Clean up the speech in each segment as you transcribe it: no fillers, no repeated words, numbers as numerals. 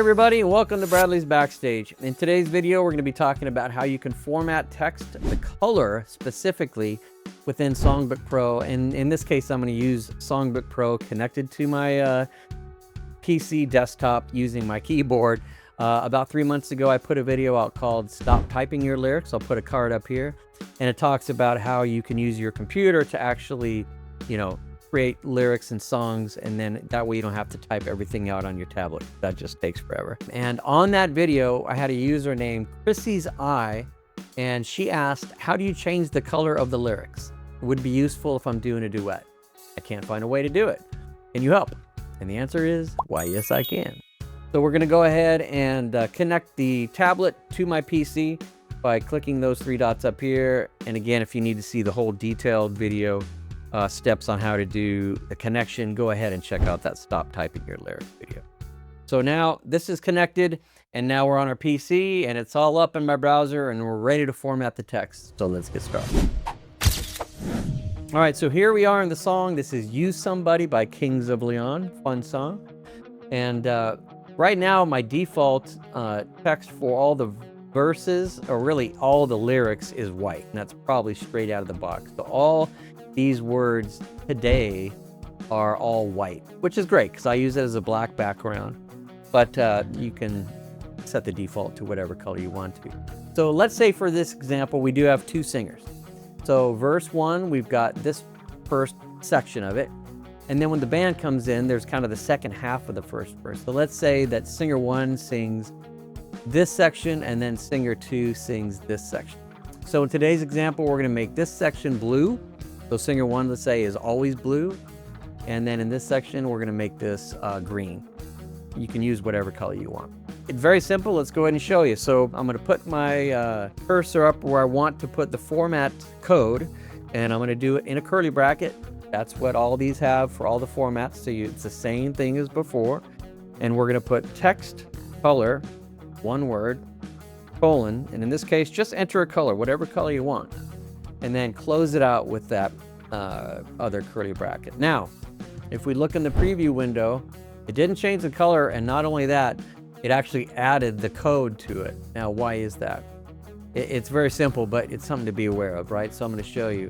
everybody, and welcome to Bradley's Backstage. In today's video, we're going to be talking about how you can format text, the color specifically, within Songbook Pro. And in this case, I'm going to use Songbook Pro connected to my PC desktop using my keyboard. About 3 months ago, I put a video out called Stop Typing Your Lyrics. I'll put a card up here. And it talks about how you can use your computer to actually, create lyrics and songs, and then that way you don't have to type everything out on your tablet. That just takes forever. And on that video, I had a user named chrissieseye, and she asked, how do you change the color of the lyrics? It would be useful if I'm doing a duet. I can't find a way to do it. Can you help? And the answer is, why, yes, I can. So we're gonna go ahead and connect the tablet to my PC by clicking those three dots up here. And again, if you need to see the whole detailed video, steps on how to do the connection, go ahead and check out that Stop Typing Your Lyrics video. So now this is connected, and now we're on our PC, and it's all up in my browser, and we're ready to format the text. So let's get started. All right, so here we are in the song. This is Use Somebody by Kings of Leon, fun song. And right now, my default text for all the verses, or really all the lyrics, is white, and that's probably straight out of the box. So all these words today are all white, which is great because I use it as a black background, but you can set the default to whatever color you want to. So let's say for this example, we do have two singers. So verse 1, we've got this first section of it. And then when the band comes in, there's kind of the second half of the first verse. So let's say that singer 1 sings this section and then singer 2 sings this section. So in today's example, we're going to make this section blue. So singer 1, let's say, is always blue. And then in this section, we're going to make this green. You can use whatever color you want. It's very simple. Let's go ahead and show you. So I'm going to put my cursor up where I want to put the format code. And I'm going to do it in a curly bracket. That's what all these have for all the formats. So it's the same thing as before. And we're going to put text color, one word, colon. And in this case, just enter a color, whatever color you want. And then close it out with that other curly bracket. Now, if we look in the preview window, it didn't change the color, and not only that, it actually added the code to it. Now, why is that? It's very simple, but it's something to be aware of, right? So I'm going to show you.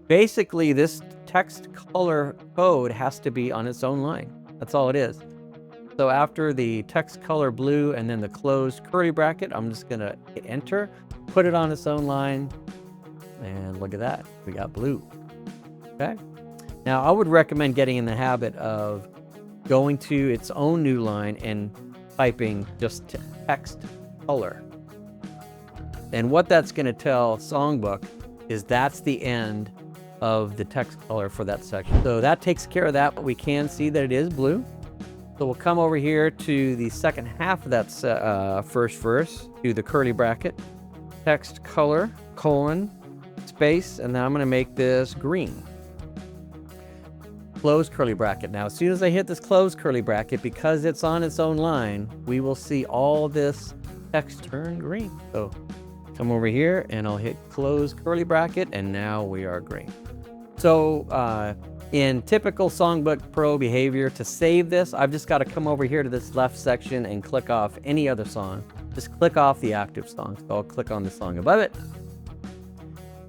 Basically, this text color code has to be on its own line. That's all it is. So after the text color blue and then the closed curly bracket, I'm just going to hit enter, put it on its own line. And look at that, we got blue. Okay. Now I would recommend getting in the habit of going to its own new line and typing just text color. And what that's going to tell Songbook is that's the end of the text color for that section. So that takes care of that, but we can see that it is blue. So we'll come over here to the second half of that first verse, do the curly bracket, text color, colon, space, and then I'm going to make this green. Close curly bracket. Now, as soon as I hit this close curly bracket, because it's on its own line, we will see all this text turn green. So come over here and I'll hit close curly bracket, and now we are green. So in typical Songbook Pro behavior, to save this, I've just got to come over here to this left section and click off any other song. Just click off the active song. So I'll click on the song above it.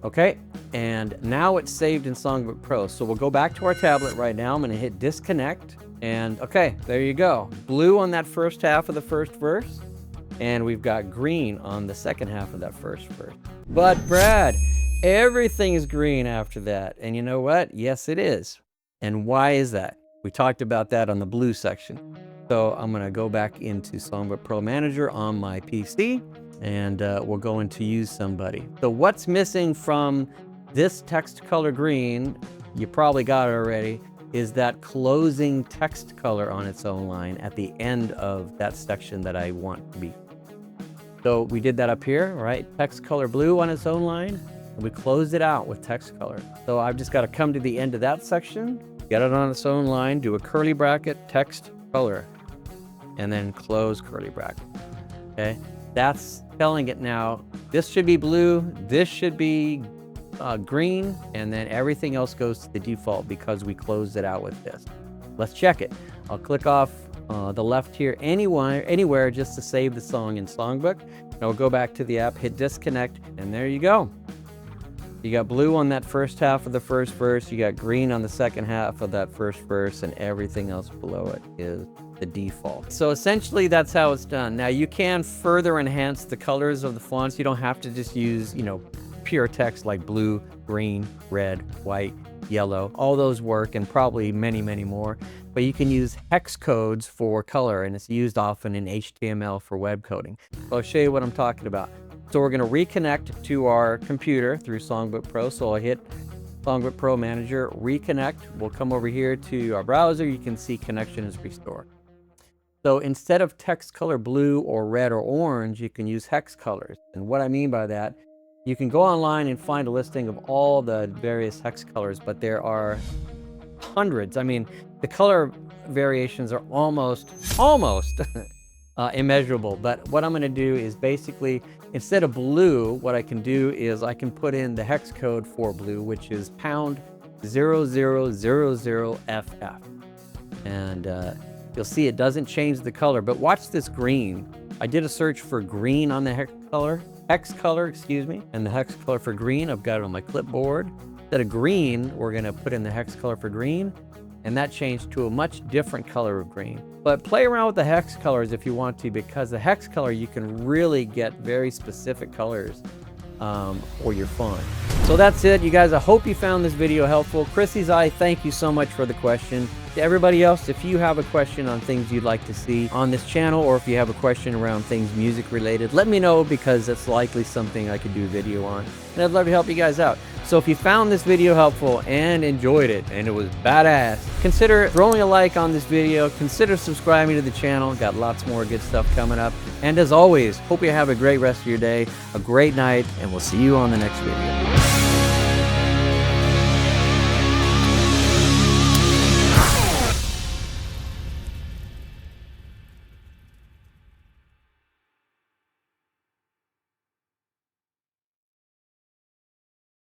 Okay, and now it's saved in Songbook Pro. So we'll go back to our tablet right now. I'm going to hit disconnect, and okay, there you go. Blue on that first half of the first verse, and we've got green on the second half of that first verse. But Brad, everything is green after that. And you know what? Yes, it is. And why is that? We talked about that on the blue section. So I'm going to go back into Songbook Pro Manager on my PC. And we'll go into Use Somebody. So what's missing from this text color green, you probably got it already, is that closing text color on its own line at the end of that section that I want to be. So we did that up here, right? Text color blue on its own line, and we closed it out with text color. So I've just got to come to the end of that section, get it on its own line, do a curly bracket, text color, and then close curly bracket. Okay? That's telling it now, this should be blue, this should be green, and then everything else goes to the default because we closed it out with this. Let's check it. I'll click off the left here anywhere just to save the song in Songbook. And I'll go back to the app, hit disconnect, and there you go. You got blue on that first half of the first verse, you got green on the second half of that first verse, and everything else below it is the default. So essentially that's how it's done. Now you can further enhance the colors of the fonts. You don't have to just use, pure text like blue, green, red, white, yellow. All those work, and probably many, many more. But you can use hex codes for color, and it's used often in HTML for web coding. So I'll show you what I'm talking about. So we're going to reconnect to our computer through Songbook Pro. So I'll hit Songbook Pro Manager, reconnect. We'll come over here to our browser. You can see connection is restored. So instead of text color blue or red or orange, you can use hex colors. And what I mean by that, you can go online and find a listing of all the various hex colors, but there are hundreds. I mean, the color variations are almost immeasurable. But what I'm going to do is basically, instead of blue, what I can do is I can put in the hex code for blue, which is pound 0000FF. And you'll see it doesn't change the color, but watch this green. I did a search for green on the hex color, and the hex color for green, I've got it on my clipboard. Instead of green, we're going to put in the hex color for green, and that changed to a much different color of green. But play around with the hex colors if you want to, because the hex color, you can really get very specific colors for your font. So that's it, you guys. I hope you found this video helpful. chrissieseye, thank you so much for the question. To everybody else, if you have a question on things you'd like to see on this channel, or if you have a question around things music related, let me know, because it's likely something I could do a video on, and I'd love to help you guys out. So if you found this video helpful and enjoyed it, and it was badass, consider throwing a like on this video, consider subscribing to the channel. Got lots more good stuff coming up. And as always, hope you have a great rest of your day, a great night, and we'll see you on the next video.